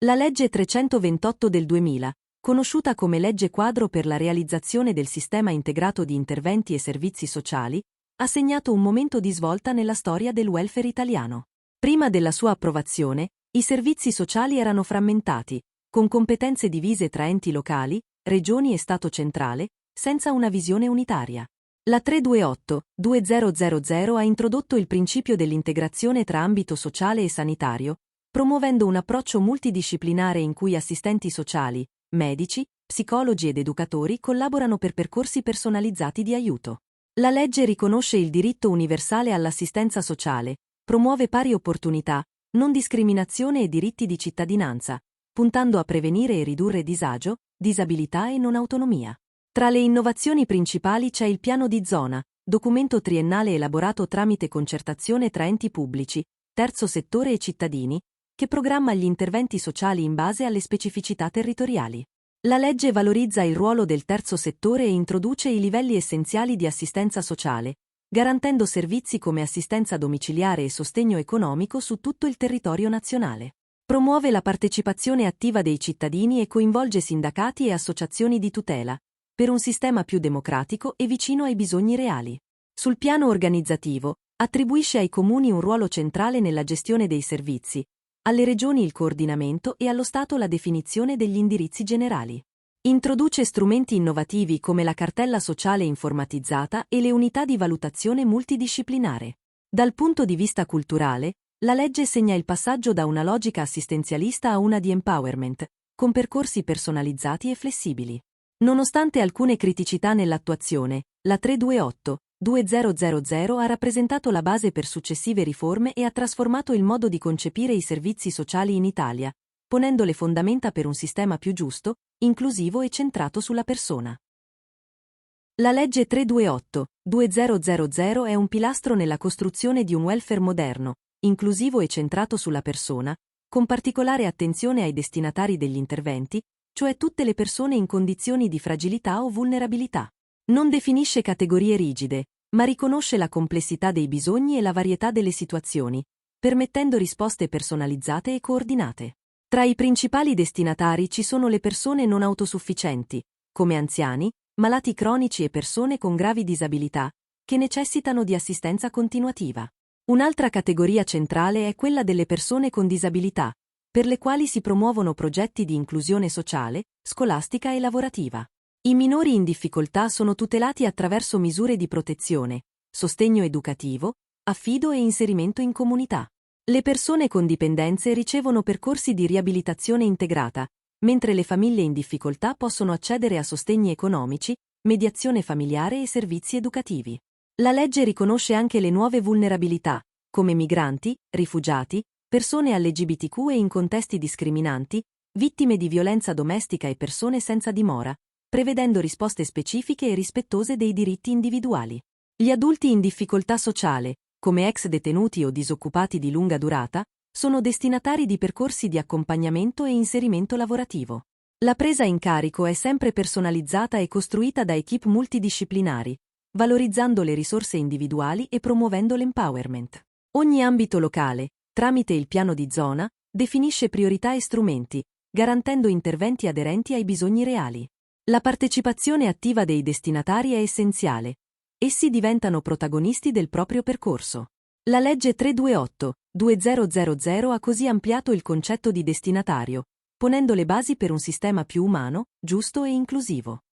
La legge 328 del 2000, conosciuta come legge quadro per la realizzazione del sistema integrato di interventi e servizi sociali, ha segnato un momento di svolta nella storia del welfare italiano. Prima della sua approvazione, i servizi sociali erano frammentati, con competenze divise tra enti locali, regioni e Stato centrale, senza una visione unitaria. La 328/2000 ha introdotto il principio dell'integrazione tra ambito sociale e sanitario, promuovendo un approccio multidisciplinare in cui assistenti sociali, medici, psicologi ed educatori collaborano per percorsi personalizzati di aiuto. La legge riconosce il diritto universale all'assistenza sociale, promuove pari opportunità, non discriminazione e diritti di cittadinanza, puntando a prevenire e ridurre disagio, disabilità e non autonomia. Tra le innovazioni principali c'è il piano di zona, documento triennale elaborato tramite concertazione tra enti pubblici, terzo settore e cittadini, che programma gli interventi sociali in base alle specificità territoriali. La legge valorizza il ruolo del terzo settore e introduce i livelli essenziali di assistenza sociale, garantendo servizi come assistenza domiciliare e sostegno economico su tutto il territorio nazionale. Promuove la partecipazione attiva dei cittadini e coinvolge sindacati e associazioni di tutela, per un sistema più democratico e vicino ai bisogni reali. Sul piano organizzativo, attribuisce ai comuni un ruolo centrale nella gestione dei servizi, alle regioni il coordinamento e allo Stato la definizione degli indirizzi generali. Introduce strumenti innovativi come la cartella sociale informatizzata e le unità di valutazione multidisciplinare. Dal punto di vista culturale, la legge segna il passaggio da una logica assistenzialista a una di empowerment, con percorsi personalizzati e flessibili. Nonostante alcune criticità nell'attuazione, la 328/2000 ha rappresentato la base per successive riforme e ha trasformato il modo di concepire i servizi sociali in Italia, ponendo le fondamenta per un sistema più giusto, inclusivo e centrato sulla persona. La legge 328/2000 è un pilastro nella costruzione di un welfare moderno, inclusivo e centrato sulla persona, con particolare attenzione ai destinatari degli interventi, cioè tutte le persone in condizioni di fragilità o vulnerabilità. Non definisce categorie rigide, ma riconosce la complessità dei bisogni e la varietà delle situazioni, permettendo risposte personalizzate e coordinate. Tra i principali destinatari ci sono le persone non autosufficienti, come anziani, malati cronici e persone con gravi disabilità, che necessitano di assistenza continuativa. Un'altra categoria centrale è quella delle persone con disabilità, per le quali si promuovono progetti di inclusione sociale, scolastica e lavorativa. I minori in difficoltà sono tutelati attraverso misure di protezione, sostegno educativo, affido e inserimento in comunità. Le persone con dipendenze ricevono percorsi di riabilitazione integrata, mentre le famiglie in difficoltà possono accedere a sostegni economici, mediazione familiare e servizi educativi. La legge riconosce anche le nuove vulnerabilità, come migranti, rifugiati, persone LGBTQ e in contesti discriminanti, vittime di violenza domestica e persone senza dimora, prevedendo risposte specifiche e rispettose dei diritti individuali. Gli adulti in difficoltà sociale, come ex detenuti o disoccupati di lunga durata, sono destinatari di percorsi di accompagnamento e inserimento lavorativo. La presa in carico è sempre personalizzata e costruita da equip multidisciplinari, valorizzando le risorse individuali e promuovendo l'empowerment. Ogni ambito locale, tramite il piano di zona, definisce priorità e strumenti, garantendo interventi aderenti ai bisogni reali. La partecipazione attiva dei destinatari è essenziale. Essi diventano protagonisti del proprio percorso. La legge 328/2000 ha così ampliato il concetto di destinatario, ponendo le basi per un sistema più umano, giusto e inclusivo.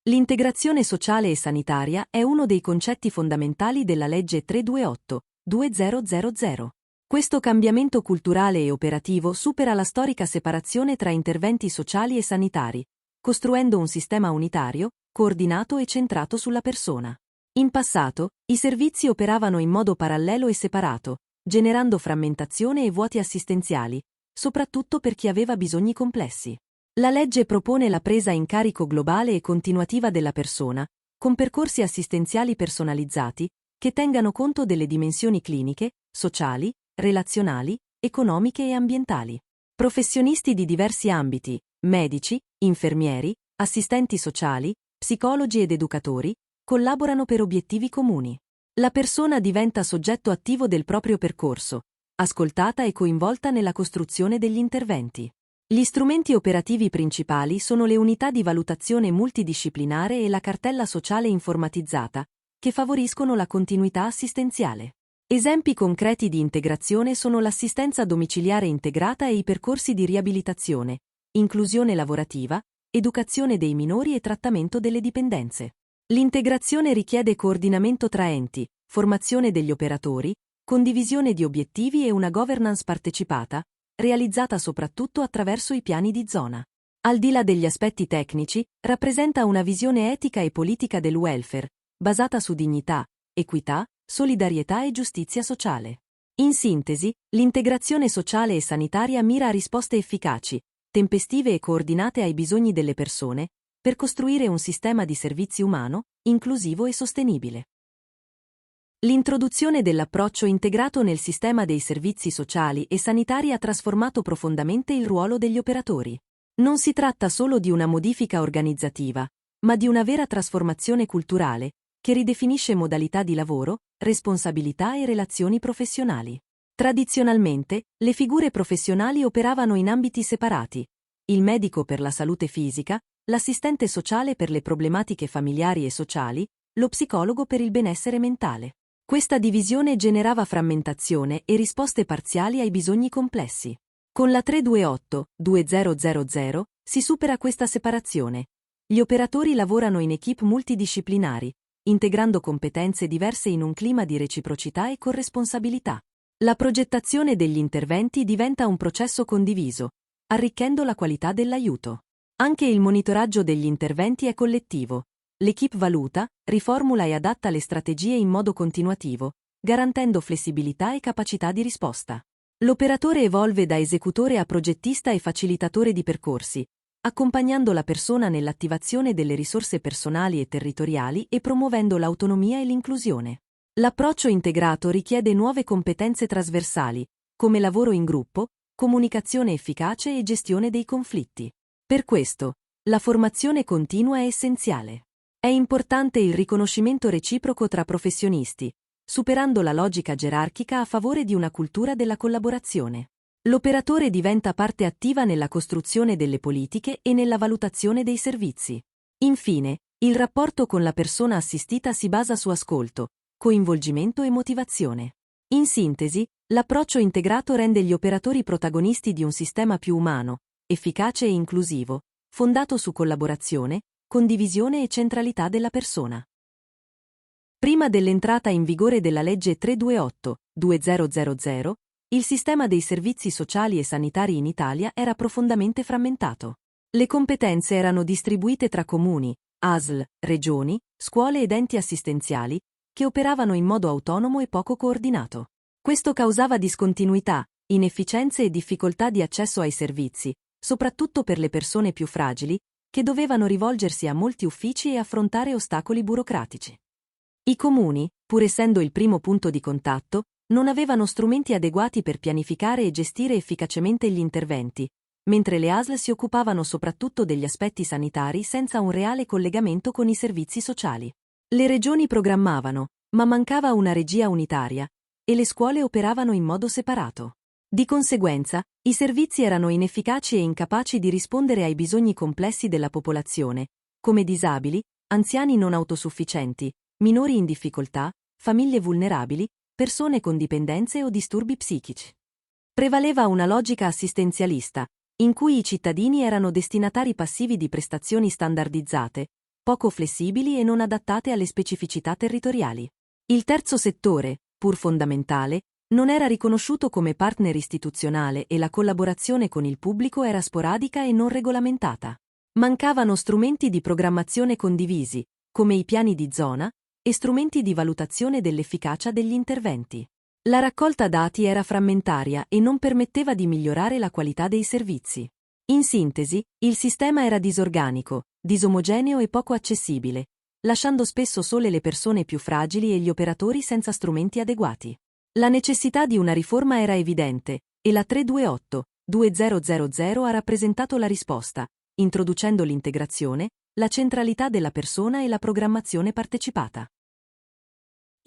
L'integrazione sociale e sanitaria è uno dei concetti fondamentali della legge 328/2000. Questo cambiamento culturale e operativo supera la storica separazione tra interventi sociali e sanitari, costruendo un sistema unitario, coordinato e centrato sulla persona. In passato, i servizi operavano in modo parallelo e separato, generando frammentazione e vuoti assistenziali, soprattutto per chi aveva bisogni complessi. La legge propone la presa in carico globale e continuativa della persona, con percorsi assistenziali personalizzati, che tengano conto delle dimensioni cliniche, sociali, relazionali, economiche e ambientali. Professionisti di diversi ambiti, medici, infermieri, assistenti sociali, psicologi ed educatori, collaborano per obiettivi comuni. La persona diventa soggetto attivo del proprio percorso, ascoltata e coinvolta nella costruzione degli interventi. Gli strumenti operativi principali sono le unità di valutazione multidisciplinare e la cartella sociale informatizzata, che favoriscono la continuità assistenziale. Esempi concreti di integrazione sono l'assistenza domiciliare integrata e i percorsi di riabilitazione, inclusione lavorativa, educazione dei minori e trattamento delle dipendenze. L'integrazione richiede coordinamento tra enti, formazione degli operatori, condivisione di obiettivi e una governance partecipata, realizzata soprattutto attraverso i piani di zona. Al di là degli aspetti tecnici, rappresenta una visione etica e politica del welfare, basata su dignità, equità, solidarietà e giustizia sociale. In sintesi, l'integrazione sociale e sanitaria mira a risposte efficaci, tempestive e coordinate ai bisogni delle persone, per costruire un sistema di servizi umano, inclusivo e sostenibile. L'introduzione dell'approccio integrato nel sistema dei servizi sociali e sanitari ha trasformato profondamente il ruolo degli operatori. Non si tratta solo di una modifica organizzativa, ma di una vera trasformazione culturale, che ridefinisce modalità di lavoro, responsabilità e relazioni professionali. Tradizionalmente, le figure professionali operavano in ambiti separati: il medico per la salute fisica, l'assistente sociale per le problematiche familiari e sociali, lo psicologo per il benessere mentale. Questa divisione generava frammentazione e risposte parziali ai bisogni complessi. Con la 328-2000 si supera questa separazione. Gli operatori lavorano in equip multidisciplinari, integrando competenze diverse in un clima di reciprocità e corresponsabilità. La progettazione degli interventi diventa un processo condiviso, arricchendo la qualità dell'aiuto. Anche il monitoraggio degli interventi è collettivo. L'equipe valuta, riformula e adatta le strategie in modo continuativo, garantendo flessibilità e capacità di risposta. L'operatore evolve da esecutore a progettista e facilitatore di percorsi, accompagnando la persona nell'attivazione delle risorse personali e territoriali e promuovendo l'autonomia e l'inclusione. L'approccio integrato richiede nuove competenze trasversali, come lavoro in gruppo, comunicazione efficace e gestione dei conflitti. Per questo, la formazione continua è essenziale. È importante il riconoscimento reciproco tra professionisti, superando la logica gerarchica a favore di una cultura della collaborazione. L'operatore diventa parte attiva nella costruzione delle politiche e nella valutazione dei servizi. Infine, il rapporto con la persona assistita si basa su ascolto, coinvolgimento e motivazione. In sintesi, l'approccio integrato rende gli operatori protagonisti di un sistema più umano, efficace e inclusivo, fondato su collaborazione, condivisione e centralità della persona. Prima dell'entrata in vigore della legge 328-2000, il sistema dei servizi sociali e sanitari in Italia era profondamente frammentato. Le competenze erano distribuite tra comuni, ASL, regioni, scuole ed enti assistenziali, che operavano in modo autonomo e poco coordinato. Questo causava discontinuità, inefficienze e difficoltà di accesso ai servizi, soprattutto per le persone più fragili, che dovevano rivolgersi a molti uffici e affrontare ostacoli burocratici. I comuni, pur essendo il primo punto di contatto, non avevano strumenti adeguati per pianificare e gestire efficacemente gli interventi, mentre le ASL si occupavano soprattutto degli aspetti sanitari senza un reale collegamento con i servizi sociali. Le regioni programmavano, ma mancava una regia unitaria, e le scuole operavano in modo separato. Di conseguenza, i servizi erano inefficaci e incapaci di rispondere ai bisogni complessi della popolazione, come disabili, anziani non autosufficienti, minori in difficoltà, famiglie vulnerabili, persone con dipendenze o disturbi psichici. Prevaleva una logica assistenzialista, in cui i cittadini erano destinatari passivi di prestazioni standardizzate, poco flessibili e non adattate alle specificità territoriali. Il terzo settore, pur fondamentale, non era riconosciuto come partner istituzionale e la collaborazione con il pubblico era sporadica e non regolamentata. Mancavano strumenti di programmazione condivisi, come i piani di zona, e strumenti di valutazione dell'efficacia degli interventi. La raccolta dati era frammentaria e non permetteva di migliorare la qualità dei servizi. In sintesi, il sistema era disorganico, disomogeneo e poco accessibile, lasciando spesso sole le persone più fragili e gli operatori senza strumenti adeguati. La necessità di una riforma era evidente, e la 328-2000 ha rappresentato la risposta, introducendo l'integrazione, la centralità della persona e la programmazione partecipata.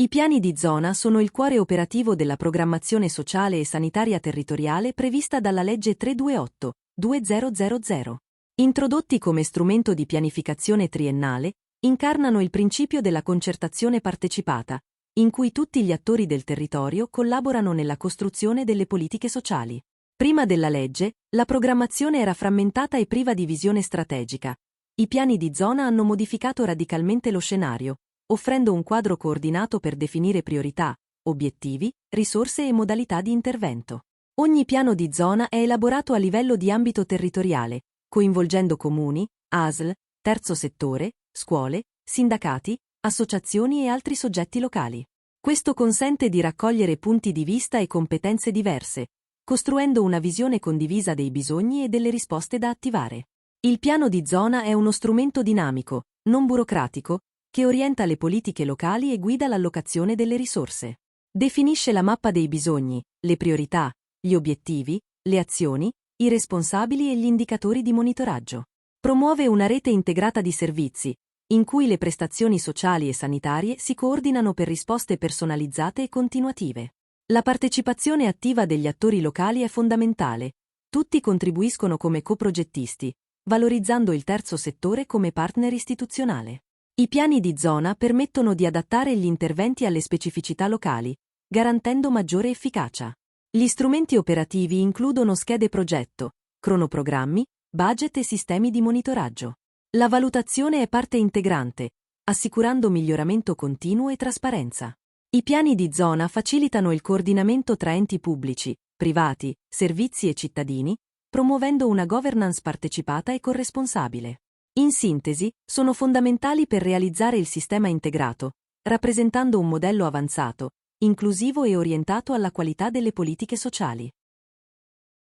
I piani di zona sono il cuore operativo della programmazione sociale e sanitaria territoriale prevista dalla legge 328/2000. Introdotti come strumento di pianificazione triennale, incarnano il principio della concertazione partecipata, in cui tutti gli attori del territorio collaborano nella costruzione delle politiche sociali. Prima della legge, la programmazione era frammentata e priva di visione strategica. I piani di zona hanno modificato radicalmente lo scenario, offrendo un quadro coordinato per definire priorità, obiettivi, risorse e modalità di intervento. Ogni piano di zona è elaborato a livello di ambito territoriale, coinvolgendo comuni, ASL, terzo settore, scuole, sindacati, associazioni e altri soggetti locali. Questo consente di raccogliere punti di vista e competenze diverse, costruendo una visione condivisa dei bisogni e delle risposte da attivare. Il piano di zona è uno strumento dinamico, non burocratico, che orienta le politiche locali e guida l'allocazione delle risorse. Definisce la mappa dei bisogni, le priorità, gli obiettivi, le azioni, i responsabili e gli indicatori di monitoraggio. Promuove una rete integrata di servizi, in cui le prestazioni sociali e sanitarie si coordinano per risposte personalizzate e continuative. La partecipazione attiva degli attori locali è fondamentale. Tutti contribuiscono come coprogettisti, valorizzando il terzo settore come partner istituzionale. I piani di zona permettono di adattare gli interventi alle specificità locali, garantendo maggiore efficacia. Gli strumenti operativi includono schede progetto, cronoprogrammi, budget e sistemi di monitoraggio. La valutazione è parte integrante, assicurando miglioramento continuo e trasparenza. I piani di zona facilitano il coordinamento tra enti pubblici, privati, servizi e cittadini, promuovendo una governance partecipata e corresponsabile. In sintesi, sono fondamentali per realizzare il sistema integrato, rappresentando un modello avanzato, inclusivo e orientato alla qualità delle politiche sociali.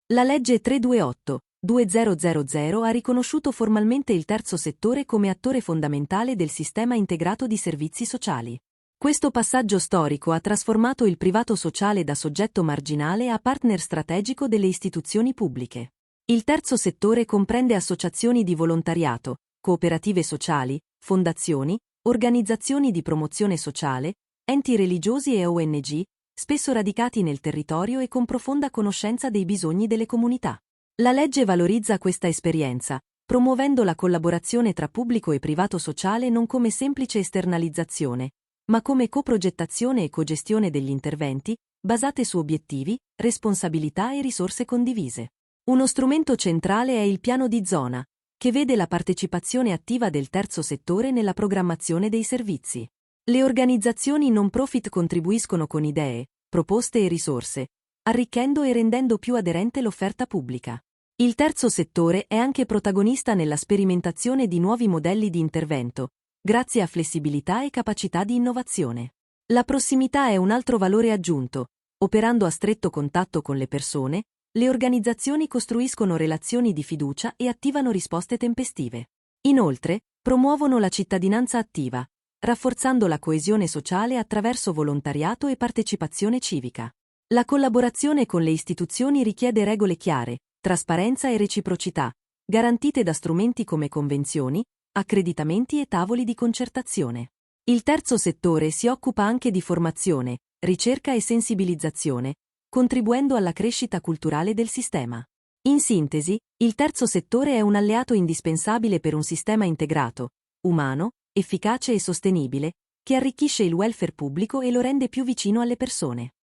La legge 328/2000 ha riconosciuto formalmente il terzo settore come attore fondamentale del sistema integrato di servizi sociali. Questo passaggio storico ha trasformato il privato sociale da soggetto marginale a partner strategico delle istituzioni pubbliche. Il terzo settore comprende associazioni di volontariato, cooperative sociali, fondazioni, organizzazioni di promozione sociale, enti religiosi e ONG, spesso radicati nel territorio e con profonda conoscenza dei bisogni delle comunità. La legge valorizza questa esperienza, promuovendo la collaborazione tra pubblico e privato sociale non come semplice esternalizzazione, ma come coprogettazione e cogestione degli interventi, basate su obiettivi, responsabilità e risorse condivise. Uno strumento centrale è il piano di zona, che vede la partecipazione attiva del terzo settore nella programmazione dei servizi. Le organizzazioni non profit contribuiscono con idee, proposte e risorse, arricchendo e rendendo più aderente l'offerta pubblica. Il terzo settore è anche protagonista nella sperimentazione di nuovi modelli di intervento, grazie a flessibilità e capacità di innovazione. La prossimità è un altro valore aggiunto. Operando a stretto contatto con le persone, le organizzazioni costruiscono relazioni di fiducia e attivano risposte tempestive. Inoltre, promuovono la cittadinanza attiva, rafforzando la coesione sociale attraverso volontariato e partecipazione civica. La collaborazione con le istituzioni richiede regole chiare, trasparenza e reciprocità, garantite da strumenti come convenzioni, accreditamenti e tavoli di concertazione. Il terzo settore si occupa anche di formazione, ricerca e sensibilizzazione, contribuendo alla crescita culturale del sistema. In sintesi, il terzo settore è un alleato indispensabile per un sistema integrato, umano, efficace e sostenibile, che arricchisce il welfare pubblico e lo rende più vicino alle persone.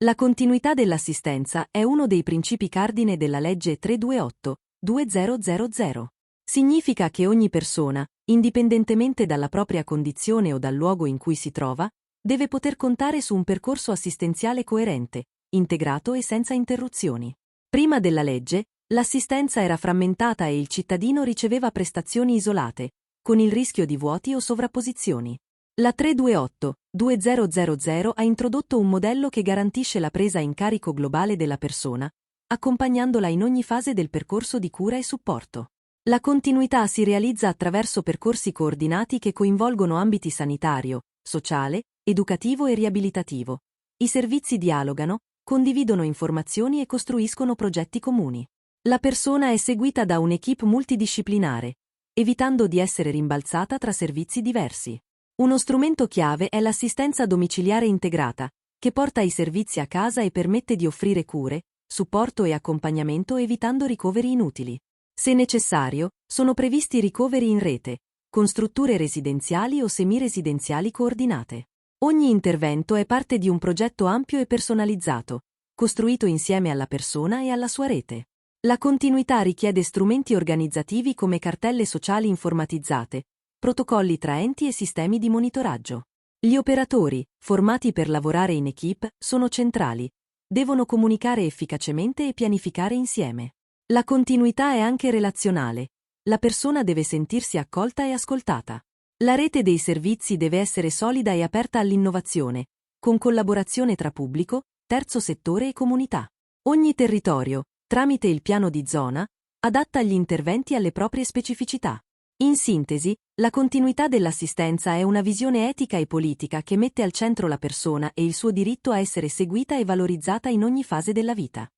La continuità dell'assistenza è uno dei principi cardine della legge 328/2000. Significa che ogni persona, indipendentemente dalla propria condizione o dal luogo in cui si trova, deve poter contare su un percorso assistenziale coerente, integrato e senza interruzioni. Prima della legge, l'assistenza era frammentata e il cittadino riceveva prestazioni isolate, con il rischio di vuoti o sovrapposizioni. La 328/2000 ha introdotto un modello che garantisce la presa in carico globale della persona, accompagnandola in ogni fase del percorso di cura e supporto. La continuità si realizza attraverso percorsi coordinati che coinvolgono ambiti sanitario, sociale, educativo e riabilitativo. I servizi dialogano, condividono informazioni e costruiscono progetti comuni. La persona è seguita da un'equipe multidisciplinare, evitando di essere rimbalzata tra servizi diversi. Uno strumento chiave è l'assistenza domiciliare integrata, che porta i servizi a casa e permette di offrire cure, supporto e accompagnamento evitando ricoveri inutili. Se necessario, sono previsti ricoveri in rete, con strutture residenziali o semiresidenziali coordinate. Ogni intervento è parte di un progetto ampio e personalizzato, costruito insieme alla persona e alla sua rete. La continuità richiede strumenti organizzativi come cartelle sociali informatizzate, protocolli tra enti e sistemi di monitoraggio. Gli operatori, formati per lavorare in equipe, sono centrali. Devono comunicare efficacemente e pianificare insieme. La continuità è anche relazionale. La persona deve sentirsi accolta e ascoltata. La rete dei servizi deve essere solida e aperta all'innovazione, con collaborazione tra pubblico, terzo settore e comunità. Ogni territorio, tramite il piano di zona, adatta gli interventi alle proprie specificità. In sintesi, la continuità dell'assistenza è una visione etica e politica che mette al centro la persona e il suo diritto a essere seguita e valorizzata in ogni fase della vita.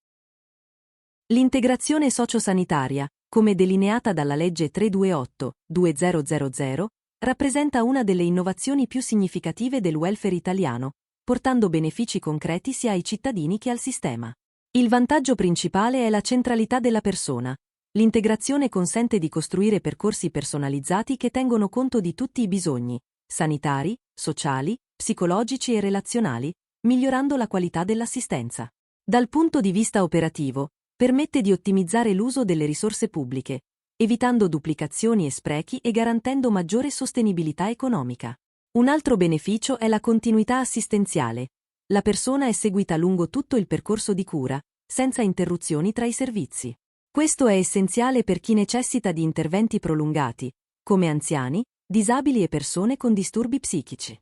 L'integrazione sociosanitaria, come delineata dalla legge 328/2000, rappresenta una delle innovazioni più significative del welfare italiano, portando benefici concreti sia ai cittadini che al sistema. Il vantaggio principale è la centralità della persona. L'integrazione consente di costruire percorsi personalizzati che tengono conto di tutti i bisogni, sanitari, sociali, psicologici e relazionali, migliorando la qualità dell'assistenza. Dal punto di vista operativo, permette di ottimizzare l'uso delle risorse pubbliche, evitando duplicazioni e sprechi e garantendo maggiore sostenibilità economica. Un altro beneficio è la continuità assistenziale. La persona è seguita lungo tutto il percorso di cura, senza interruzioni tra i servizi. Questo è essenziale per chi necessita di interventi prolungati, come anziani, disabili e persone con disturbi psichici.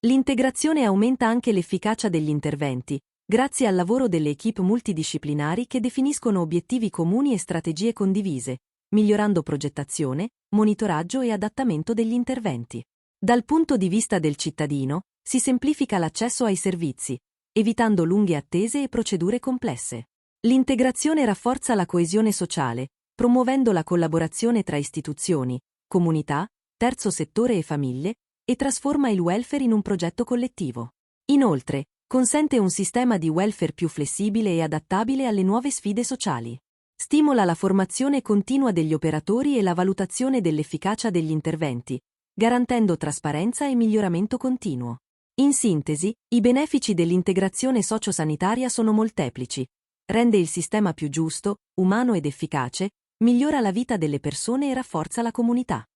L'integrazione aumenta anche l'efficacia degli interventi, grazie al lavoro delle equip multidisciplinari che definiscono obiettivi comuni e strategie condivise, migliorando progettazione, monitoraggio e adattamento degli interventi. Dal punto di vista del cittadino, si semplifica l'accesso ai servizi, evitando lunghe attese e procedure complesse. L'integrazione rafforza la coesione sociale, promuovendo la collaborazione tra istituzioni, comunità, terzo settore e famiglie, e trasforma il welfare in un progetto collettivo. Inoltre, consente un sistema di welfare più flessibile e adattabile alle nuove sfide sociali. Stimola la formazione continua degli operatori e la valutazione dell'efficacia degli interventi, garantendo trasparenza e miglioramento continuo. In sintesi, i benefici dell'integrazione sociosanitaria sono molteplici. Rende il sistema più giusto, umano ed efficace, migliora la vita delle persone e rafforza la comunità.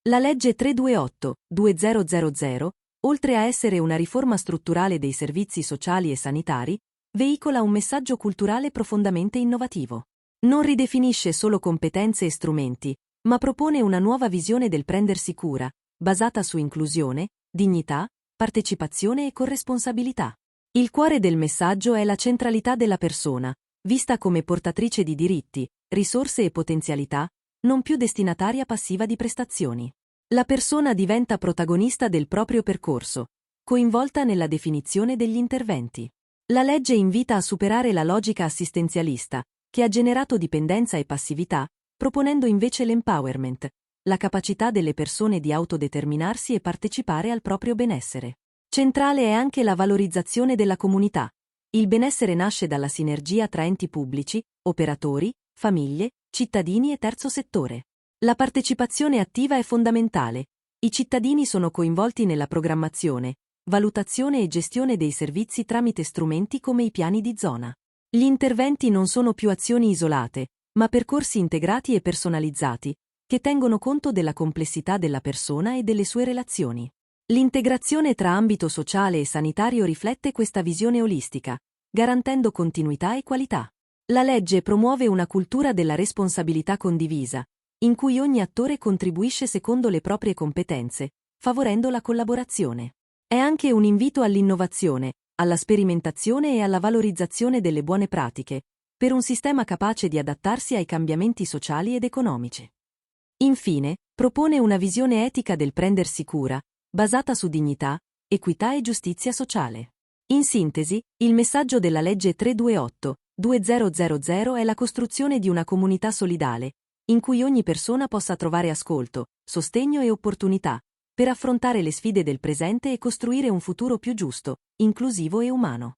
La legge 328/2000, oltre a essere una riforma strutturale dei servizi sociali e sanitari, veicola un messaggio culturale profondamente innovativo. Non ridefinisce solo competenze e strumenti, ma propone una nuova visione del prendersi cura, basata su inclusione, dignità, partecipazione e corresponsabilità. Il cuore del messaggio è la centralità della persona, vista come portatrice di diritti, risorse e potenzialità, non più destinataria passiva di prestazioni. La persona diventa protagonista del proprio percorso, coinvolta nella definizione degli interventi. La legge invita a superare la logica assistenzialista, che ha generato dipendenza e passività, proponendo invece l'empowerment, la capacità delle persone di autodeterminarsi e partecipare al proprio benessere. Centrale è anche la valorizzazione della comunità. Il benessere nasce dalla sinergia tra enti pubblici, operatori, famiglie, cittadini e terzo settore. La partecipazione attiva è fondamentale. I cittadini sono coinvolti nella programmazione, valutazione e gestione dei servizi tramite strumenti come i piani di zona. Gli interventi non sono più azioni isolate, ma percorsi integrati e personalizzati, che tengono conto della complessità della persona e delle sue relazioni. L'integrazione tra ambito sociale e sanitario riflette questa visione olistica, garantendo continuità e qualità. La legge promuove una cultura della responsabilità condivisa, in cui ogni attore contribuisce secondo le proprie competenze, favorendo la collaborazione. È anche un invito all'innovazione, alla sperimentazione e alla valorizzazione delle buone pratiche, per un sistema capace di adattarsi ai cambiamenti sociali ed economici. Infine, propone una visione etica del prendersi cura, basata su dignità, equità e giustizia sociale. In sintesi, il messaggio della legge 328/2000 è la costruzione di una comunità solidale, in cui ogni persona possa trovare ascolto, sostegno e opportunità, per affrontare le sfide del presente e costruire un futuro più giusto, inclusivo e umano.